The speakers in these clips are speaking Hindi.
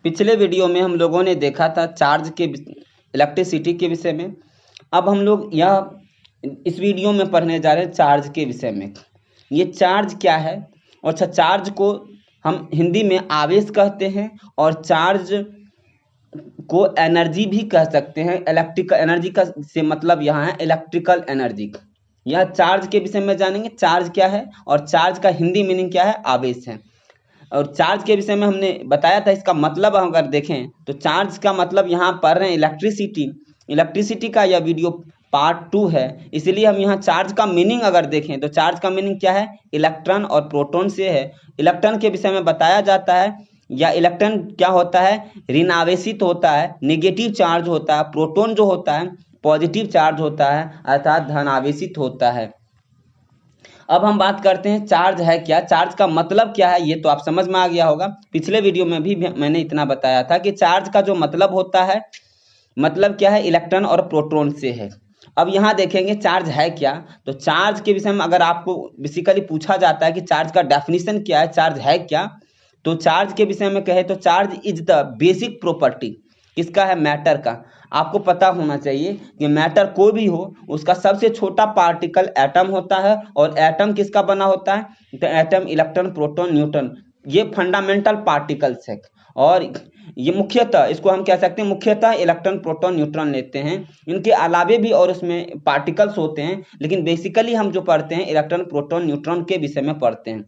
पिछले वीडियो में हम लोगों ने देखा था चार्ज के इलेक्ट्रिसिटी के विषय में। अब हम लोग इस वीडियो में पढ़ने जा रहे हैं चार्ज के विषय में। ये चार्ज क्या है? और अच्छा, चार्ज को हम हिंदी में आवेश कहते हैं और चार्ज को एनर्जी भी कह सकते हैं। इलेक्ट्रिकल एनर्जी का से मतलब यहाँ है इलेक्ट्रिकल एनर्जी। यह चार्ज के विषय में जानेंगे, चार्ज क्या है और चार्ज का हिंदी मीनिंग क्या है, आवेश है। और चार्ज के विषय में हमने बताया था, इसका मतलब अगर देखें तो चार्ज का मतलब यहाँ पढ़ रहे हैं इलेक्ट्रिसिटी का यह वीडियो पार्ट 2 है, इसलिए हम यहाँ चार्ज का मीनिंग अगर देखें तो चार्ज का मीनिंग क्या है, इलेक्ट्रॉन और प्रोटॉन से है। इलेक्ट्रॉन के विषय में बताया जाता है, या इलेक्ट्रॉन क्या होता है, ऋणावेशित होता है, नेगेटिव चार्ज होता है। प्रोटॉन जो होता है पॉजिटिव चार्ज होता है, अर्थात धनावेशित होता है। अब हम बात करते हैं चार्ज है क्या, चार्ज का मतलब क्या है, ये तो आप समझ में आ गया होगा। पिछले वीडियो में भी मैंने इतना बताया था कि चार्ज का जो मतलब होता है, मतलब क्या है, इलेक्ट्रॉन और प्रोटॉन से है। अब यहाँ देखेंगे चार्ज है क्या, तो चार्ज के विषय में अगर आपको बेसिकली पूछा जाता है कि चार्ज का डेफिनेशन क्या है, चार्ज है क्या, तो चार्ज के विषय में कहे तो charge is the basic property. किसका है? मैटर का। आपको पता होना चाहिए कि मैटर कोई भी हो, उसका सबसे छोटा पार्टिकल एटम होता है। और एटम किसका बना होता है? तो एटम इलेक्ट्रॉन प्रोटॉन न्यूट्रॉन, ये फंडामेंटल पार्टिकल्स है। और ये मुख्यतः, इसको हम कह सकते हैं मुख्यतः इलेक्ट्रॉन प्रोटॉन न्यूट्रॉन लेते हैं। इनके अलावे भी और उसमें पार्टिकल्स होते हैं, लेकिन बेसिकली हम जो पढ़ते हैं इलेक्ट्रॉन प्रोटॉन न्यूट्रॉन के विषय में पढ़ते हैं।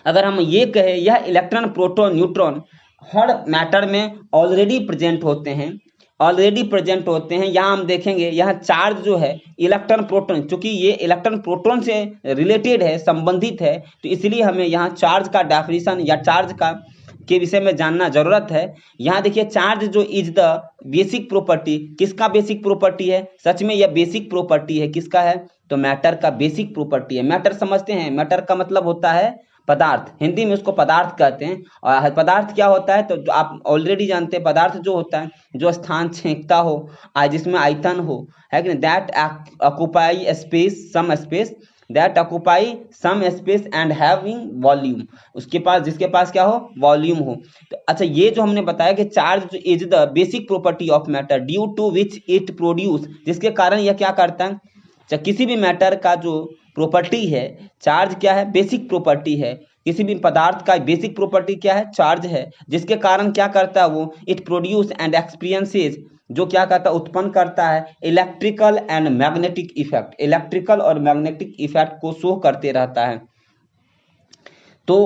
अगर हम ये कहें यह इलेक्ट्रॉन प्रोटॉन न्यूट्रॉन हर मैटर में ऑलरेडी प्रेजेंट होते हैं। यहाँ हम देखेंगे, यहाँ चार्ज जो है इलेक्ट्रॉन प्रोटॉन, चूंकि ये इलेक्ट्रॉन प्रोटॉन से रिलेटेड है, संबंधित है, तो इसलिए हमें यहाँ चार्ज का डेफिनेशन या चार्ज का के विषय में जानना जरूरत है। यहाँ देखिए, चार्ज जो इज द बेसिक प्रॉपर्टी, किसका बेसिक प्रॉपर्टी है? सच में यह बेसिक प्रॉपर्टी है, किसका है? तो मैटर का बेसिक प्रॉपर्टी है। मैटर समझते हैं, मैटर का मतलब होता है पदार्थ, हिंदी में उसको पदार्थ कहते हैं। और पदार्थ क्या होता है, तो जो आप ऑलरेडी जानते हैं, पदार्थ जो होता है जो स्थान छेकता हो, जिसमें आयतन हो, है कि नहीं, that occupy space, some space, that occupy some space and having volume, उसके पास, जिसके पास क्या हो, वॉल्यूम हो। तो अच्छा, ये जो हमने बताया कि charge is the basic property of matter due to which it produce, जिसके कारण यह क्या करता है, किसी भी मैटर का जो प्रॉपर्टी है, चार्ज क्या है, बेसिक प्रॉपर्टी है। किसी भी पदार्थ का बेसिक प्रॉपर्टी क्या है, चार्ज है, जिसके कारण क्या करता है वो, इट प्रोड्यूस एंड एक्सपीरियंसेस, जो क्या करता है, उत्पन्न करता है electrical and magnetic effect, electrical और मैग्नेटिक इफेक्ट को शो करते रहता है। तो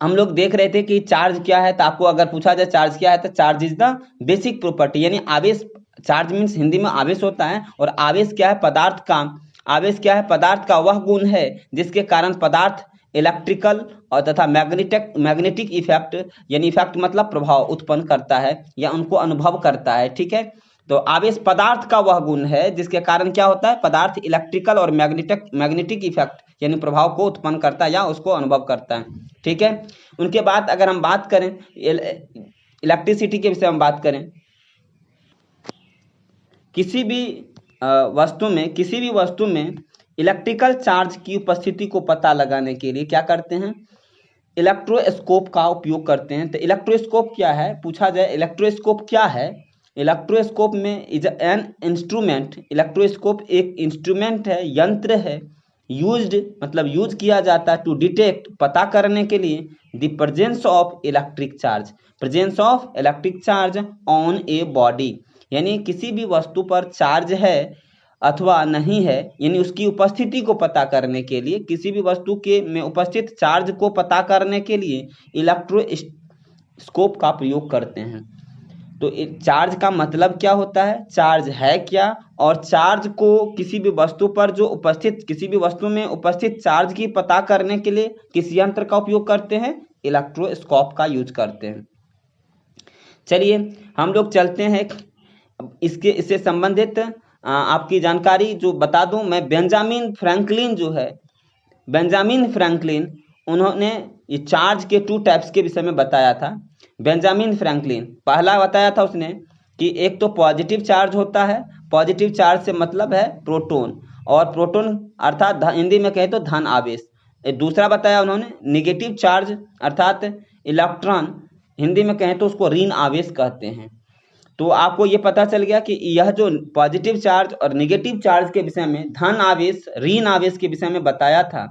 हम लोग देख रहे थे कि चार्ज क्या है, तो आपको अगर पूछा जाए चार्ज क्या है, तो charge is the basic property, यानी आवेश। चार्ज मीन्स हिंदी में आवेश होता है, और आवेश क्या है, पदार्थ का, आवेश क्या है, पदार्थ का वह गुण है जिसके कारण पदार्थ इलेक्ट्रिकल और तथा मैग्नेटिक इफेक्ट, यानी इफेक्ट मतलब प्रभाव उत्पन्न करता है या उनको अनुभव करता है। ठीक है, तो आवेश पदार्थ का वह गुण है जिसके कारण क्या होता है, पदार्थ इलेक्ट्रिकल और मैग्नेटिक इफेक्ट यानी प्रभाव को उत्पन्न करता है या उसको अनुभव करता है। ठीक है, उनके बाद अगर हम बात करें इलेक्ट्रिसिटी के विषय में बात करें, किसी भी वस्तु में इलेक्ट्रिकल चार्ज की उपस्थिति को पता लगाने के लिए क्या करते हैं, इलेक्ट्रोस्कोप का उपयोग करते हैं। तो इलेक्ट्रोस्कोप क्या है, पूछा जाए इलेक्ट्रोस्कोप क्या है, इलेक्ट्रोस्कोप में इज एन इंस्ट्रूमेंट, इलेक्ट्रोस्कोप एक इंस्ट्रूमेंट है, यंत्र है, यूज्ड मतलब यूज किया जाता है, टू डिटेक्ट पता करने के लिए, the presence of electric charge, presence of electric charge on a body, यानी किसी भी वस्तु पर चार्ज है अथवा नहीं है, यानी उसकी उपस्थिति को पता करने के लिए, किसी भी वस्तु के में उपस्थित चार्ज को पता करने के लिए इलेक्ट्रोस्कोप का प्रयोग करते हैं। तो चार्ज का मतलब क्या होता है, चार्ज है क्या, और चार्ज को किसी भी वस्तु पर जो उपस्थित, किसी भी वस्तु में उपस्थित चार्ज की पता करने के लिए किस यंत्र का उपयोग करते हैं, इलेक्ट्रोस्कोप का यूज करते हैं। चलिए हम लोग चलते हैं इससे संबंधित आपकी जानकारी जो बता दूं मैं। बेंजामिन फ्रैंकलिन जो है, बेंजामिन फ्रैंकलिन, उन्होंने ये चार्ज के 2 टाइप्स के विषय में बताया था। बेंजामिन फ्रैंकलिन पहला बताया था उसने कि एक तो पॉजिटिव चार्ज होता है, पॉजिटिव चार्ज से मतलब है प्रोटॉन, और प्रोटॉन अर्थात हिंदी में कहे तो धन आवेश। दूसरा बताया उन्होंने नेगेटिव चार्ज अर्थात इलेक्ट्रॉन, हिंदी में कहें तो उसको ऋण आवेश कहते हैं। तो आपको ये पता चल गया कि यह जो पॉजिटिव चार्ज और नेगेटिव चार्ज के विषय में, धन आवेश ऋण आवेश के विषय में बताया था,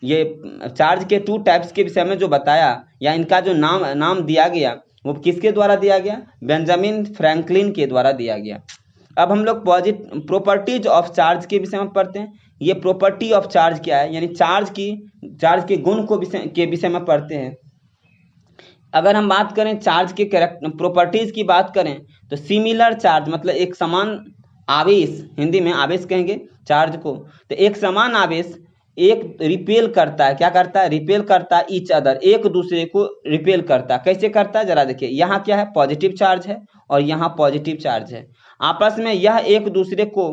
ये चार्ज के 2 टाइप्स के विषय में जो बताया, या इनका जो नाम दिया गया, वो किसके द्वारा दिया गया? बेंजामिन फ्रैंकलिन के द्वारा दिया गया। अब हम लोग प्रॉपर्टीज ऑफ चार्ज के विषय में पढ़ते हैं। ये प्रॉपर्टी ऑफ चार्ज क्या है, यानी चार्ज के गुण के विषय में पढ़ते हैं। अगर हम बात करें चार्ज के प्रॉपर्टीज की बात करें तो सिमिलर चार्ज मतलब एक समान आवेश, हिंदी में आवेश कहेंगे चार्ज को, तो एक समान आवेश एक रिपेल करता है। क्या करता है? रिपेल करता है ईच अदर, एक दूसरे को रिपेल करता है। कैसे करता है जरा देखिए, यहाँ क्या है? पॉजिटिव चार्ज है और यहाँ पॉजिटिव चार्ज है। आपस में यह एक दूसरे को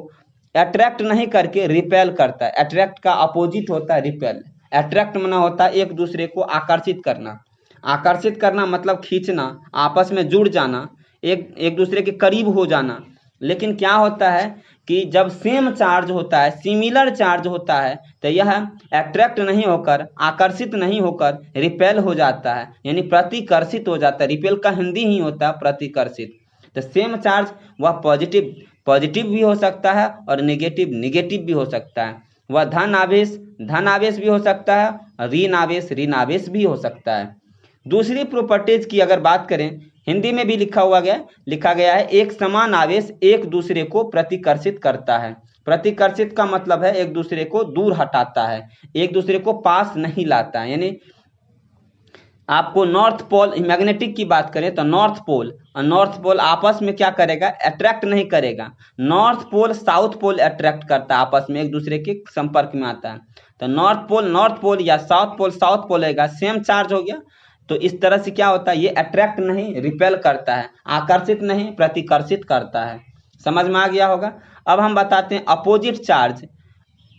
अट्रैक्ट नहीं करके रिपेल करता है। अट्रैक्ट का अपोजिट होता है रिपेल। अट्रैक्ट माना होता है एक दूसरे को आकर्षित करना। आकर्षित करना मतलब खींचना, आपस में जुड़ जाना, एक दूसरे के करीब हो जाना। लेकिन क्या होता है कि जब सेम चार्ज होता है, सिमिलर चार्ज होता है, तो यह अट्रैक्ट नहीं होकर, आकर्षित नहीं होकर रिपेल हो जाता है, यानी प्रतिकर्षित हो जाता है। रिपेल का हिंदी ही होता है प्रतिकर्षित। तो सेम चार्ज वह पॉजिटिव भी हो सकता है और नेगेटिव भी हो सकता है। वह धन आवेश भी हो सकता है और ऋण आवेश भी हो सकता है। दूसरी प्रॉपर्टीज की अगर बात करें, हिंदी में भी लिखा गया है, एक समान आवेश एक दूसरे को प्रतिकर्षित करता है। प्रतिकर्षित का मतलब है एक दूसरे को दूर हटाता है, एक दूसरे को पास नहीं लाता है। यानी आपको नॉर्थ पोल, मैग्नेटिक की बात करें तो नॉर्थ पोल और नॉर्थ पोल आपस में क्या करेगा? अट्रैक्ट नहीं करेगा। North pole south pole attract करता है, आपस में एक दूसरे के संपर्क में आता है। तो नॉर्थ पोल या साउथ पोल रहेगा, सेम चार्ज हो गया। तो इस तरह से क्या होता है? ये अट्रैक्ट नहीं, रिपेल करता है, आकर्षित नहीं, प्रतिकर्षित करता है। समझ में आ गया होगा। अब हम बताते हैं opposite charge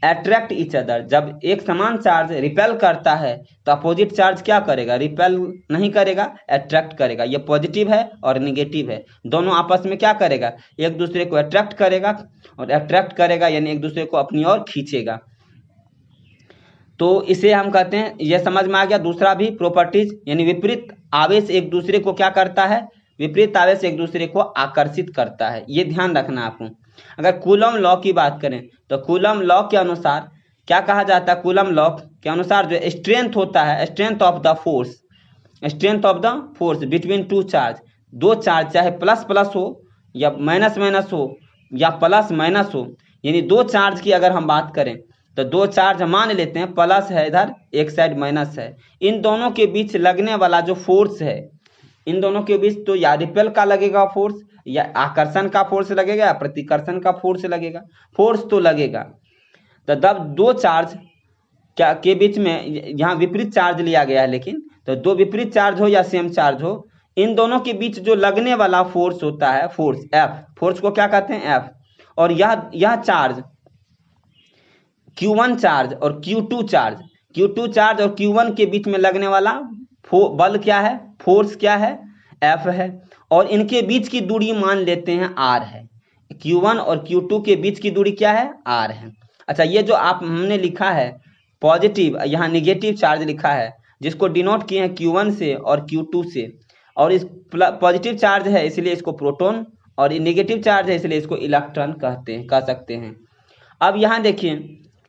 attract each other. जब एक समान चार्ज रिपेल करता है तो अपोजिट चार्ज क्या करेगा? रिपेल नहीं करेगा, अट्रैक्ट करेगा। ये पॉजिटिव है और निगेटिव है, दोनों आपस में क्या करेगा? एक दूसरे को अट्रैक्ट करेगा, और अट्रैक्ट करेगा यानी एक दूसरे को अपनी ओर खींचेगा। तो इसे हम कहते हैं, यह समझ में आ गया। दूसरा भी प्रॉपर्टीज, यानी विपरीत आवेश एक दूसरे को क्या करता है? विपरीत आवेश एक दूसरे को आकर्षित करता है। ये ध्यान रखना आपको। अगर कूलम लॉ की बात करें तो कूलम लॉ के अनुसार क्या कहा जाता है? कूलम लॉ के अनुसार जो स्ट्रेंथ होता है, strength of the force between 2 charge, 2 charge चाहे प्लस प्लस हो या माइनस माइनस हो या प्लस माइनस हो, यानी 2 चार्ज की अगर हम बात करें तो 2 चार्ज मान लेते हैं, प्लस है इधर, एक साइड माइनस है। इन दोनों के बीच लगने वाला जो फोर्स है, इन दोनों के बीच तो या रिपेल का लगेगा फोर्स, या आकर्षण का फोर्स लगेगा, या प्रतिकर्षण का फोर्स लगेगा। फोर्स तो लगेगा। तो जब 2 चार्ज क्या के बीच में, यहाँ विपरीत चार्ज लिया गया है, लेकिन तो 2 विपरीत चार्ज हो या सेम चार्ज हो, इन दोनों के बीच जो लगने वाला फोर्स होता है, फोर्स एफ, फोर्स को क्या कहते हैं? एफ। और यह चार्ज Q1 चार्ज और Q2 चार्ज और Q1 के बीच में लगने वाला बल क्या है? फोर्स क्या है? F है। और इनके बीच की दूरी मान लेते हैं R है। Q1 और Q2 के बीच की दूरी क्या है? R है। अच्छा, ये जो हमने लिखा है पॉजिटिव, यहाँ निगेटिव चार्ज लिखा है, जिसको डिनोट किए हैं Q1 से और Q2 से, और इस पॉजिटिव चार्ज है इसलिए इसको प्रोटॉन, और निगेटिव चार्ज है इसलिए इसको इलेक्ट्रॉन कह सकते हैं। अब यहाँ देखिए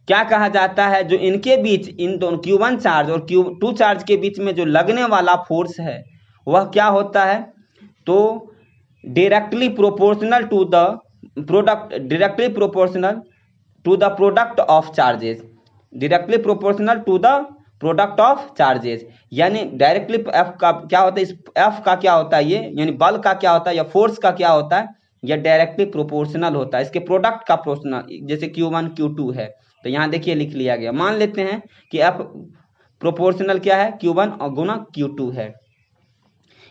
क्या कहा जाता है, जो इनके बीच, इन दोनों Q1 चार्ज और Q2 चार्ज के बीच में जो लगने वाला फोर्स है वह क्या होता है? तो directly proportional to the product of charges. Directly proportional to the product of charges, यानी डायरेक्टली एफ का क्या होता है? इस एफ का क्या होता है? ये यानी बल का क्या होता है या फोर्स का क्या होता है? यह डायरेक्टली प्रोपोर्शनल होता है इसके प्रोडक्ट का प्रोपोर्शनल। जैसे Q1 Q2 है तो यहाँ देखिए लिख लिया गया। मान लेते हैं कि एफ प्रोपोर्शनल क्या है? Q1 और गुना Q2 है,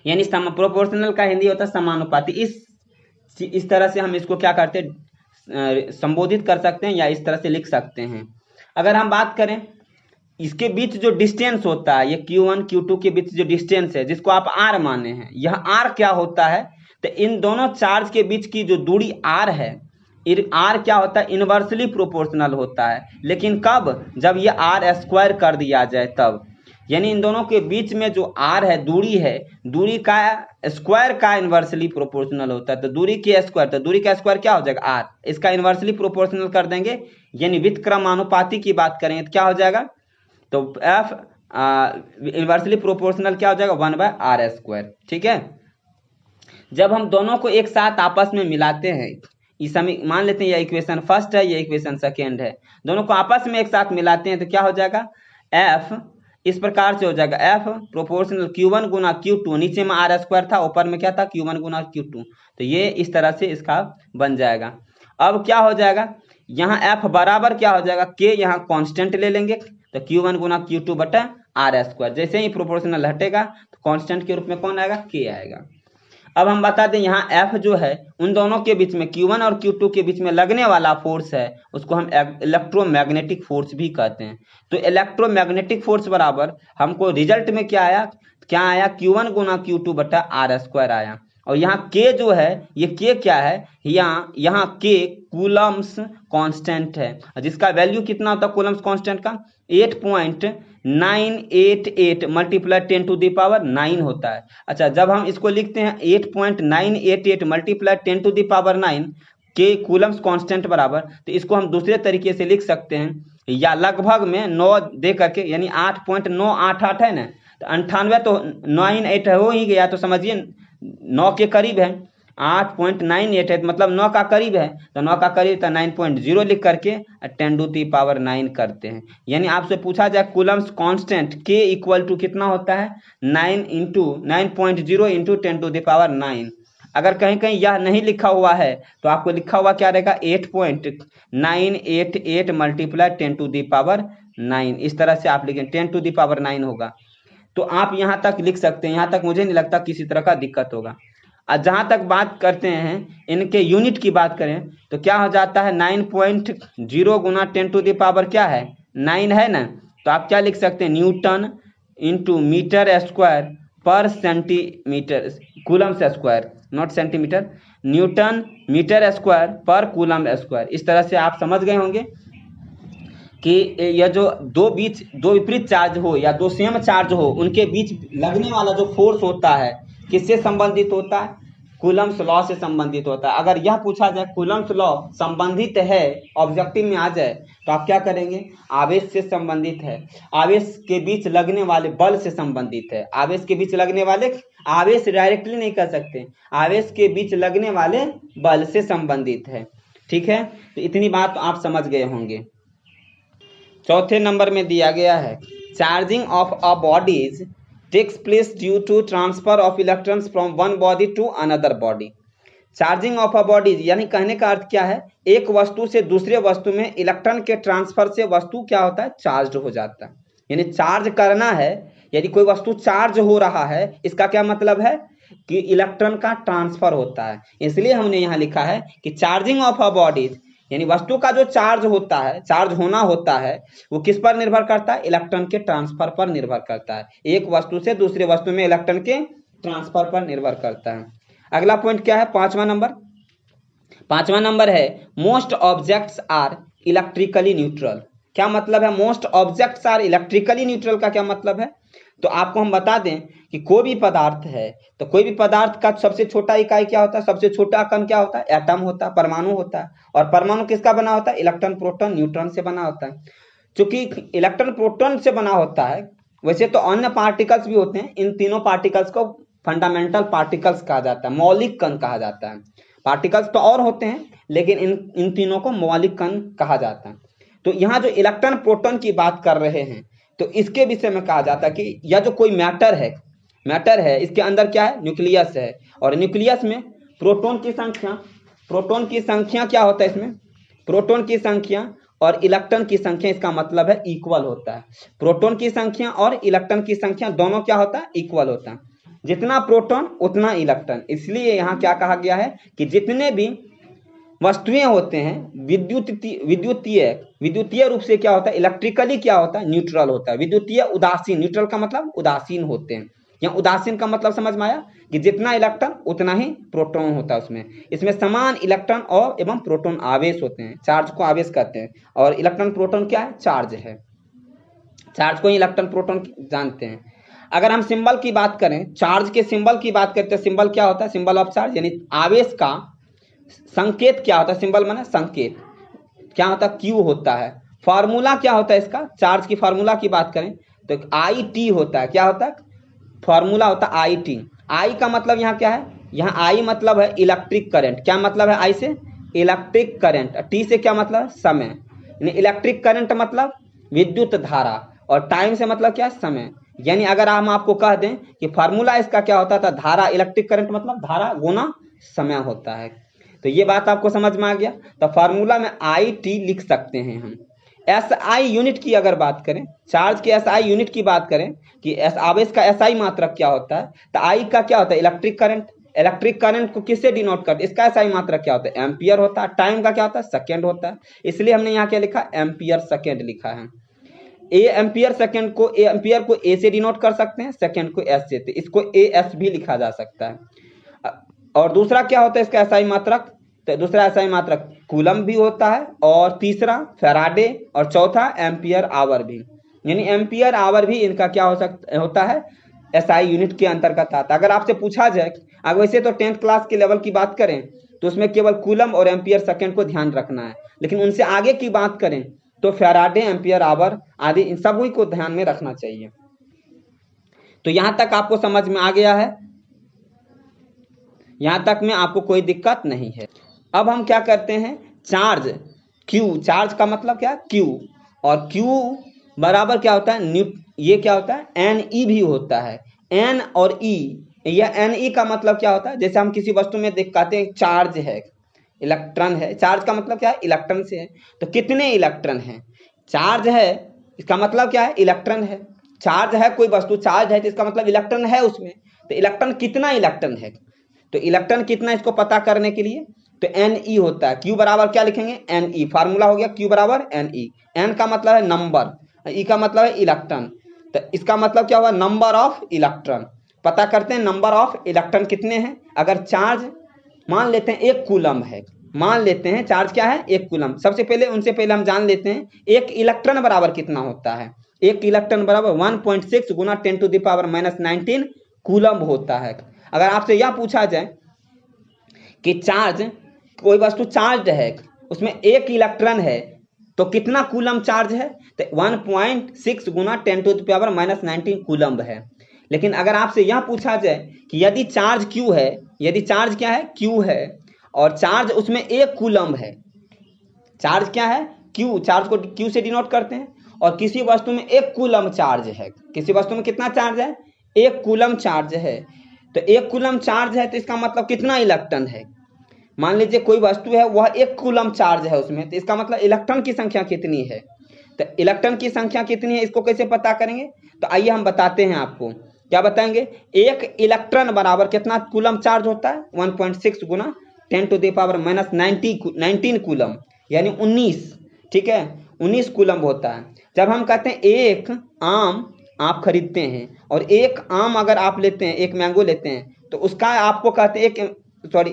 यानी प्रोपोर्शनल का हिंदी होता है समानुपाती। इस तरह से हम इसको क्या करते हैं? संबोधित कर सकते हैं या इस तरह से लिख सकते हैं। अगर हम बात करें इसके बीच जो डिस्टेंस होता है, ये Q1 Q2 के बीच जो डिस्टेंस है, जिसको आप R माने हैं, यह R क्या होता है? तो इन दोनों चार्ज के बीच की जो दूरी R है, R क्या होता है? इनवर्सली प्रोपोर्शनल होता है। लेकिन कब? जब ये R² कर दिया जाए तब। यानी इन दोनों के बीच में जो r है, दूरी है, दूरी का स्क्वायर का इन्वर्सली प्रोपोर्शनल होता है। तो दूरी के स्क्वायर, तो दूरी का स्क्वायर क्या हो जाएगा r, इसका इन्वर्सली प्रोपोर्शनल कर देंगे, यानी व्युत्क्रमानुपाती की बात करेंगे तो क्या हो जाएगा, तो f इन्वर्सली प्रोपोर्शनल क्या हो जाएगा 1/r²। ठीक है, जब हम दोनों को एक साथ आपस में मिलाते हैं, इस मान लेते हैं ये इक्वेशन फर्स्ट है, ये इक्वेशन सेकेंड है, दोनों को आपस में एक साथ मिलाते हैं तो क्या हो जाएगा, f इस प्रकार से हो जाएगा, f प्रोपोर्शनल q1 गुना q2, नीचे में r² था, ऊपर में क्या था q1 गुना q2, तो ये इस तरह से इसका बन जाएगा। अब क्या हो जाएगा, यहाँ f बराबर क्या हो जाएगा, k यहाँ कांस्टेंट ले लेंगे, तो q1 गुना q2 बटा r², जैसे ही प्रोपोर्शनल हटेगा तो कांस्टेंट के रूप में कौन आएगा, k आएगा। अब हम बता दें यहाँ F जो है उन दोनों के बीच में Q1 और Q2 के बीच में लगने वाला फोर्स है, उसको हम इलेक्ट्रोमैग्नेटिक फोर्स भी कहते हैं। तो इलेक्ट्रोमैग्नेटिक फोर्स बराबर हमको रिजल्ट में क्या आया Q1 गुना Q2 बटा r² आया। और यहाँ K जो है, ये K क्या है, यहाँ K कूलम्स कांस्टेंट है, जिसका वैल्यू कितना होता है कूलम्स कांस्टेंट का, 8.988 मल्टीप्लाई 10⁻⁹ होता है। अच्छा, जब हम इसको लिखते हैं 8.988 मल्टीप्लाई 10⁻⁹ के कूलम्स कांस्टेंट बराबर, तो इसको हम दूसरे तरीके से लिख सकते हैं, या लगभग में 9 दे करके, यानी 8.988 है ना, तो 98 तो 98 हो ही गया, तो समझिए 9 के करीब है, 8.98 है मतलब 9 का करीब है, तो 9 का करीब तो 9.0 लिख करके 10⁻⁹ करते हैं। यानी आपसे पूछा जाए Coulomb's constant K equal to कितना होता है, 9.0 इंटू 10⁻⁹। अगर कहीं कहीं यह नहीं लिखा हुआ है तो आपको लिखा हुआ क्या रहेगा, 8.988 मल्टीप्लाई 10⁻⁹, इस तरह से आप लिखें 10⁻⁹ होगा। तो आप यहाँ तक लिख सकते हैं, यहाँ तक मुझे नहीं लगता किसी तरह का दिक्कत होगा। जहाँ तक बात करते हैं इनके यूनिट की बात करें तो क्या हो जाता है, 9.0 गुना 10⁻⁴ क्या है 9 है ना, तो आप क्या लिख सकते हैं, newton into metre square per centimetre, coulombs square not centimetre, newton metre square per coulomb square. इस तरह से आप समझ गए होंगे कि यह जो दो विपरीत चार्ज हो या दो सेम चार्ज हो, उनके बीच लगने वाला जो फोर्स होता है किससे संबंधित होता है, कूलम्स लॉ से संबंधित होता है। अगर यह पूछा जाए कूलम्स लॉ संबंधित है, ऑब्जेक्टिव में आ जाए, तो आप क्या करेंगे, आवेश से संबंधित है, आवेश के बीच लगने वाले बल से संबंधित है, आवेश के बीच लगने वाले, आवेश डायरेक्टली नहीं कर सकते, आवेश के बीच लगने वाले बल से संबंधित है। ठीक है, तो इतनी बात तो आप समझ गए होंगे। चौथे नंबर में दिया गया है, charging of a bodies takes place due to transfer of electrons from one body to another body. Charging of a bodies यानी कहने का अर्थ क्या है, एक वस्तु से दूसरे वस्तु में इलेक्ट्रॉन के ट्रांसफर से वस्तु क्या होता है, चार्ज हो जाता है। यानी चार्ज करना है, यदि कोई वस्तु चार्ज हो रहा है, इसका क्या मतलब है कि इलेक्ट्रॉन का ट्रांसफर होता है। इसलिए हमने यहाँ लिखा है कि चार्जिंग ऑफ अ बॉडीज, यानी वस्तु का जो चार्ज होता है, चार्ज होना होता है, वो किस पर निर्भर करता है, इलेक्ट्रॉन के ट्रांसफर पर निर्भर करता है। एक वस्तु से दूसरे वस्तु में इलेक्ट्रॉन के ट्रांसफर पर निर्भर करता है। अगला पॉइंट क्या है, पांचवा नंबर है most objects are electrically neutral. क्या मतलब है most objects are electrically neutral का क्या मतलब है, तो आपको हम बता दें कि कोई भी पदार्थ है, तो कोई भी पदार्थ का सबसे छोटा इकाई क्या होता है, सबसे छोटा कण क्या होता है, एटम होता है, परमाणु होता है। और परमाणु किसका बना होता है, इलेक्ट्रॉन प्रोटॉन न्यूट्रॉन से बना होता है। चूंकि इलेक्ट्रॉन प्रोटॉन से बना होता है, वैसे तो अन्य पार्टिकल्स भी होते हैं, इन तीनों पार्टिकल्स को फंडामेंटल पार्टिकल्स कहा जाता है, मौलिक कण कहा जाता है। पार्टिकल्स तो और होते हैं, लेकिन इन तीनों को मौलिक कण कहा जाता है। तो यहाँ जो इलेक्ट्रॉन प्रोटॉन की बात कर रहे हैं, तो इसके विषय में कहा जाता है कि यह जो कोई मैटर है, इसके अंदर क्या है, न्यूक्लियस है, और न्यूक्लियस में प्रोटॉन की संख्या क्या होता है, इसमें प्रोटॉन की संख्या और इलेक्ट्रॉन की संख्या, इसका मतलब है इक्वल होता है। प्रोटॉन की संख्या और इलेक्ट्रॉन की संख्या दोनों क्या होता है, इक्वल होता है। जितना प्रोटॉन उतना इलेक्ट्रॉन। इसलिए यहाँ क्या कहा गया है कि जितने भी वस्तुएं होते हैं विद्युतीय रूप से क्या होता है, इलेक्ट्रिकली क्या होता है, न्यूट्रल होता है। विद्युतीय उदासीन, न्यूट्रल का मतलब उदासीन होते हैं। यहाँ उदासीन का मतलब समझ में आया कि जितना इलेक्ट्रॉन उतना ही प्रोटॉन होता है उसमें। इसमें समान इलेक्ट्रॉन और एवं प्रोटॉन आवेश होते हैं, चार्ज को आवेश कहते हैं, और इलेक्ट्रॉन प्रोटॉन क्या है, चार्ज है। चार्ज को ही इलेक्ट्रॉन प्रोटॉन जानते हैं। अगर हम सिंबल की बात करें, चार्ज के सिंबल की बात करते हैं, सिंबल क्या होता है? सिंबल ऑफ चार्ज, यानी आवेश का संकेत क्या होता है? सिंबल माने संकेत, क्या होता है? क्यू होता है। फार्मूला क्या होता है इसका? चार्ज की फार्मूला की बात करें तो आई टी होता है। क्या होता है? फार्मूला होता है आई टी। आई का मतलब यहाँ क्या है? यहाँ आई मतलब है इलेक्ट्रिक करंट। क्या मतलब है आई से? Electric current. टी से क्या मतलब है? समय। यानी इलेक्ट्रिक करंट मतलब विद्युत धारा, और टाइम से मतलब क्या है? समय। यानी अगर हम आपको कह दें कि फार्मूला इसका क्या होता था? धारा, इलेक्ट्रिक करंट मतलब धारा गुना समय होता है। तो ये बात आपको समझ में आ गया। तो फार्मूला में आई टी लिख सकते हैं हम। एस आई यूनिट की अगर बात करें, चार्ज के एस आई यूनिट की बात करें कि आवेश का एस आई मात्रक क्या होता है, तो आई का क्या होता है? Electric current. इलेक्ट्रिक करंट को किससे डिनोट करते हैं? इसका एस आई मात्रक क्या होता है? एम्पियर होता है। टाइम का क्या होता है? सेकेंड होता है। इसलिए हमने यहाँ क्या लिखा? एम्पियर सेकेंड लिखा है। एम्पियर को ए से डिनोट कर सकते हैं, सेकेंड को एस से, इसको ए एस भी लिखा जा सकता है। और दूसरा क्या होता है इसका एसआई मात्रक? तो दूसरा एसआई मात्रक कूलम भी होता है, और तीसरा फैराडे, और चौथा एम्पियर आवर भी। यानी एम्पियर आवर भी इनका क्या होता है? एसआई यूनिट के अंतर्गत आता है। अगर आपसे पूछा जाए, अगर वैसे तो 10th क्लास के लेवल की बात करें तो उसमें केवल कूलम और एम्पियर सेकेंड को ध्यान रखना है, लेकिन उनसे आगे की बात करें तो फैराडे, एम्पियर आवर आदि इन सभी को ध्यान में रखना चाहिए। तो यहां तक आपको समझ में आ गया है? यहां तक में आपको कोई दिक्कत नहीं है। अब हम क्या करते हैं? चार्ज क्यू, चार्ज का मतलब क्या? क्यू। और क्यू बराबर क्या होता है? ये क्या होता है? एन ई भी होता है। एन और ई, यह एन ई का मतलब क्या होता है? जैसे हम किसी वस्तु में देख कहते हैं चार्ज है, इलेक्ट्रॉन है। चार्ज का मतलब क्या है? इलेक्ट्रॉन से है। तो कितने इलेक्ट्रॉन है? चार्ज है, इसका मतलब क्या है? इलेक्ट्रॉन है। चार्ज है, कोई वस्तु चार्ज है तो इसका मतलब इलेक्ट्रॉन है उसमें। तो इलेक्ट्रॉन कितना इलेक्ट्रॉन है? तो इलेक्ट्रॉन कितना, इसको पता करने के लिए तो एन ई होता है। क्यू बराबर क्या लिखेंगे? N E. फार्मूला हो गया क्यू बराबर एन ई। एन का मतलब है नंबर, ई का मतलब है इलेक्ट्रॉन। तो इसका मतलब क्या हुआ? Number of electron. पता करते हैं नंबर ऑफ इलेक्ट्रॉन कितने हैं। अगर चार्ज मान लेते हैं 1 कूलम है, मान लेते हैं चार्ज क्या है? 1 कूलम। सबसे पहले उनसे पहले हम जान लेते हैं 1 इलेक्ट्रॉन बराबर कितना होता है। 1 इलेक्ट्रॉन बराबर 1.6 गुना 10⁻⁻19 कूलम होता है। अगर आपसे यह पूछा जाए कि चार्ज, कोई वस्तु चार्ज है, उसमें 1 इलेक्ट्रॉन है तो कितना कूलम चार्ज है? तो 1.6 गुना 10⁻⁻19 कूलम है। लेकिन अगर आपसे यह पूछा जाए कि यदि चार्ज क्यू है, यदि चार्ज क्या है? क्यू है, और चार्ज उसमें 1 कूलम है। चार्ज क्या है? क्यू। चार्ज को क्यू से डिनोट करते हैं। और किसी वस्तु में 1 कूलम चार्ज है। किसी वस्तु में कितना चार्ज है? 1 कूलम चार्ज है। तो 1 कूलम चार्ज है तो इसका मतलब कितना इलेक्ट्रॉन है? मान लीजिए कोई वस्तु है, वह 1 कूलम चार्ज है उसमें, तो इसका मतलब इलेक्ट्रॉन की संख्या कितनी है? तो इलेक्ट्रॉन की संख्या कितनी है, इसको कैसे पता करेंगे? तो आइए हम बताते हैं आपको। क्या बताएंगे? 1 इलेक्ट्रॉन बराबर कितना कूलम चार्ज होता है? 1.6 गुना 10⁻⁻19 कूलम, यानी 19। ठीक है, 19 कूलम होता है। जब हम कहते हैं 1 आम आप खरीदते हैं, और 1 आम अगर आप लेते हैं, 1 मैंगो लेते हैं, तो उसका आपको कहते हैं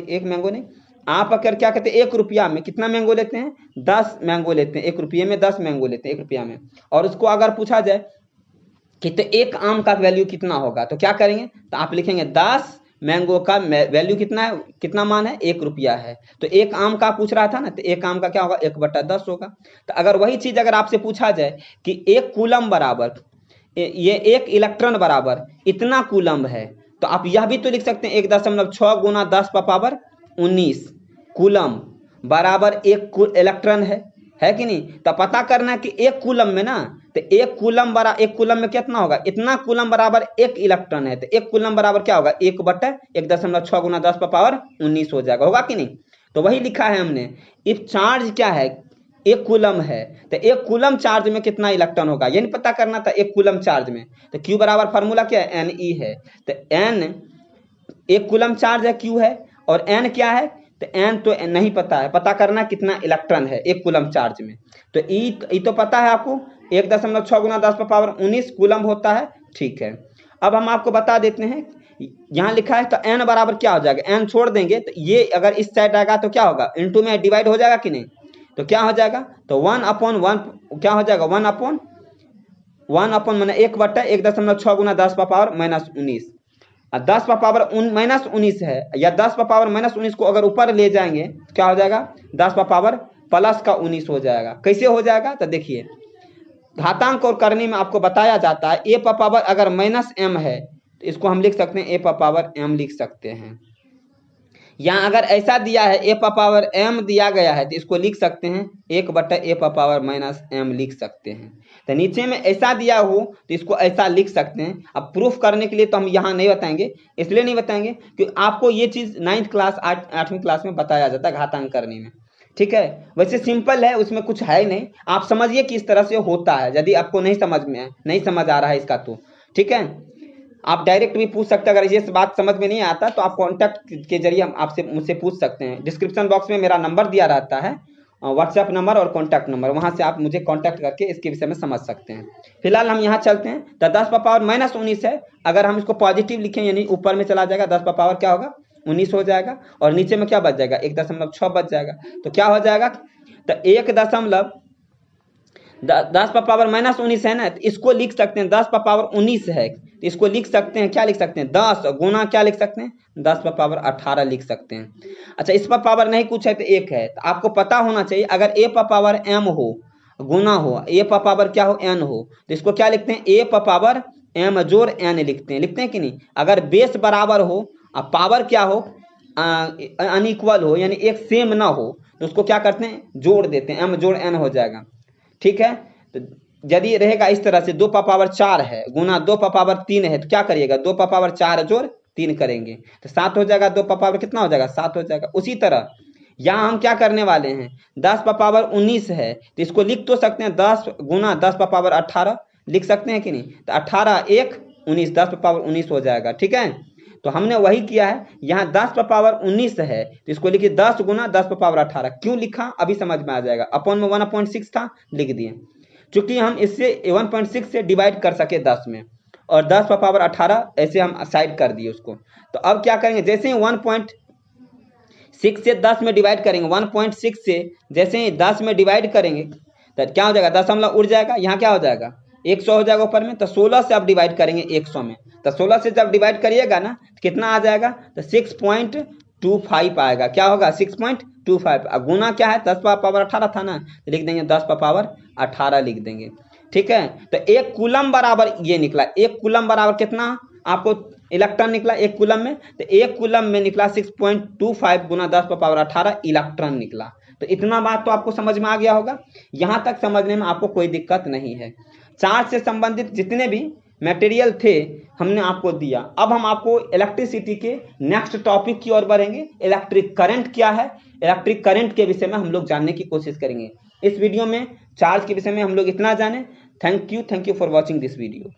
1 मैंगो नहीं, आप अगर क्या कहते हैं 1 रुपया में कितना मैंगो लेते हैं? 10 मैंगो लेते हैं। 1 रुपये में 10 मैंगो लेते हैं, 1 रुपया में। और उसको अगर पूछा जाए कि तो 1 आम का वैल्यू कितना होगा, तो क्या करेंगे? तो आप लिखेंगे 10 मैंगो का वैल्यू कितना है, कितना मान है? 1 रुपया है। तो 1 आम का पूछ रहा था ना, तो 1 आम का क्या होगा? 1/10 होगा। तो अगर वही चीज अगर आपसे पूछा जाए कि 1 कूलम बराबर, ये 1 इलेक्ट्रॉन बराबर इतना कूलम है, तो आप यह भी तो लिख सकते हैं 1.6 गुना 10⁻19 कूलम बराबर 1 इलेक्ट्रॉन है कि नहीं? तो पता करना है कि 1 कूलम में ना, तो 1 कूलम में कितना होगा? इतना कूलम बराबर 1 इलेक्ट्रॉन है। तो 1 कूलम बराबर क्या होगा? 1/1.6 गुना 10⁻19 हो जाएगा, होगा कि नहीं? तो वही लिखा है हमने। इफ चार्ज क्या है? 1 कूलम है, तो 1 कूलम चार्ज में कितना इलेक्ट्रॉन होगा, ये नहीं पता करना था 1 कूलम चार्ज में। तो क्यू बराबर फार्मूला क्या है? एन ई है। तो एन 1 कूलम चार्ज है, क्यू है, और एन क्या है? तो एन तो नहीं पता है, पता करना कितना इलेक्ट्रॉन है 1 कूलम चार्ज में। तो ई तो पता है आपको, 1.6 गुना 10⁻19 कूलम होता है। ठीक है, अब हम आपको बता देते हैं, यहाँ लिखा है तो एन बराबर क्या हो जाएगा? एन छोड़ देंगे तो ये अगर इस साइड आएगा तो क्या होगा? इनटू में डिवाइड हो जाएगा कि नहीं? तो क्या हो जाएगा? तो 1/1 क्या हो जाएगा? 1/, 1 अपन मैंने 1/1.6 गुना 10 का पावर -19। 10 का पावर -19 है, या 10 का पावर -19 को अगर ऊपर ले जाएंगे तो क्या हो जाएगा, 10 का पावर +19 हो जाएगा। कैसे हो जाएगा, तो देखिए घातांक और करनी में आपको बताया जाता है a पर पावर अगर -m है तो इसको हम लिख सकते हैं a पर पावर m लिख सकते हैं। यहाँ अगर ऐसा दिया है a पर पावर m दिया गया है तो इसको लिख सकते हैं 1/a पर पावर -m लिख सकते हैं। तो नीचे में ऐसा दिया हो तो इसको ऐसा लिख सकते हैं। अब प्रूफ करने के लिए तो हम यहाँ नहीं बताएंगे, इसलिए नहीं बताएंगे कि आपको ये चीज़ 9th क्लास 8वीं क्लास में बताया जाता है घातांक करने में, ठीक है। वैसे सिंपल है, उसमें कुछ है ही नहीं, आप समझिए किस तरह से होता है। यदि आपको नहीं समझ आ रहा है इसका तो ठीक है, आप डायरेक्ट भी पूछ सकते हैं। अगर ये बात समझ में नहीं आता तो आप कॉन्टैक्ट के जरिए आपसे मुझसे पूछ सकते हैं। डिस्क्रिप्शन बॉक्स में मेरा नंबर दिया रहता है, व्हाट्सएप नंबर और कॉन्टैक्ट नंबर, वहां से आप मुझे कॉन्टैक्ट करके इसके विषय में समझ सकते हैं। फिलहाल हम यहाँ चलते हैं। तो 10 का पावर -19 है, अगर हम इसको पॉजिटिव लिखें यानी ऊपर में चला जाएगा, 10 का पावर क्या होगा 19 हो जाएगा, और नीचे में क्या बच जाएगा 1.6 बच जाएगा। तो क्या हो जाएगा, तो 10 का पावर -19 है ना, तो इसको लिख सकते हैं 10 का पावर 19 है तो इसको लिख सकते हैं, क्या लिख सकते हैं 10 गुना क्या लिख सकते हैं 10 का पावर 18 लिख सकते हैं। अच्छा, इस पर पावर नहीं कुछ है तो 1 है, तो आपको पता होना चाहिए अगर a पर पावर m हो गुना हो a पर पावर क्या हो n हो तो इसको क्या लिखते हैं a पर पावर m जोड़ n लिखते हैं कि नहीं। अगर बेस बराबर हो और पावर क्या हो अनइक्वल हो यानी एक सेम ना हो तो उसको क्या करते हैं जोड़ देते हैं, m जोड़ n हो जाएगा, ठीक है। तो यदि रहेगा इस तरह से 2 पर पावर 4 है गुना 2 पर पावर 3 है तो क्या करिएगा 2 पर पावर 4 जोड़ 3 करेंगे तो 7 हो जाएगा। 2 पर पावर कितना हो जाएगा 7 हो जाएगा। उसी तरह यहाँ हम क्या करने वाले हैं 10 पर पावर 19 है तो इसको लिख तो सकते हैं 10 गुना 10 पर पावर 18 लिख सकते हैं कि नहीं। तो 18 1 19 10 पर पावर 19 हो जाएगा, ठीक है। तो हमने वही किया है, यहाँ 10 पर पावर 19 है तो इसको लिखिए 10 गुना 10 पर पावर 18। क्यों लिखा अभी समझ में आ जाएगा, अपॉन में 1/6 था लिख दिए, चूंकि हम इससे 1/6 से डिवाइड कर सके 10 में, और 10 पर पावर 18 ऐसे हम साइड कर दिए उसको। तो अब क्या करेंगे, जैसे ही 1.6 से 10 में डिवाइड करेंगे, 1.6 से जैसे ही 10 में डिवाइड करेंगे तो क्या हो जाएगा दशमलव उड़ जाएगा, यहाँ क्या हो जाएगा 100 हो जाएगा ऊपर में। तो 16 से आप डिवाइड करेंगे 100 में, तो 16 से जब डिवाइड करिएगा ना तो कितना आ जाएगा, तो 6.25 आएगा। क्या होगा 6.25। अब गुना क्या है 10 पर पावर 18 था ना, तो लिख देंगे 10 पर पावर 18 लिख देंगे, ठीक है। तो 1 कूलम बराबर ये निकला, 1 कूलम बराबर कितना आपको इलेक्ट्रॉन निकला 1 कूलम में, तो 1 कूलम में निकला 6.25 गुना 10 पर पावर 18 इलेक्ट्रॉन निकला। तो इतना बात तो आपको समझ में आ गया होगा, यहाँ तक समझने में आपको कोई दिक्कत नहीं है। चार्ज से संबंधित जितने भी मटेरियल थे हमने आपको दिया। अब हम आपको इलेक्ट्रिसिटी के नेक्स्ट टॉपिक की ओर बढ़ेंगे। इलेक्ट्रिक करंट क्या है, इलेक्ट्रिक करंट के विषय में हम लोग जानने की कोशिश करेंगे। इस वीडियो में चार्ज के विषय में हम लोग इतना जाने। Thank you for watching this video.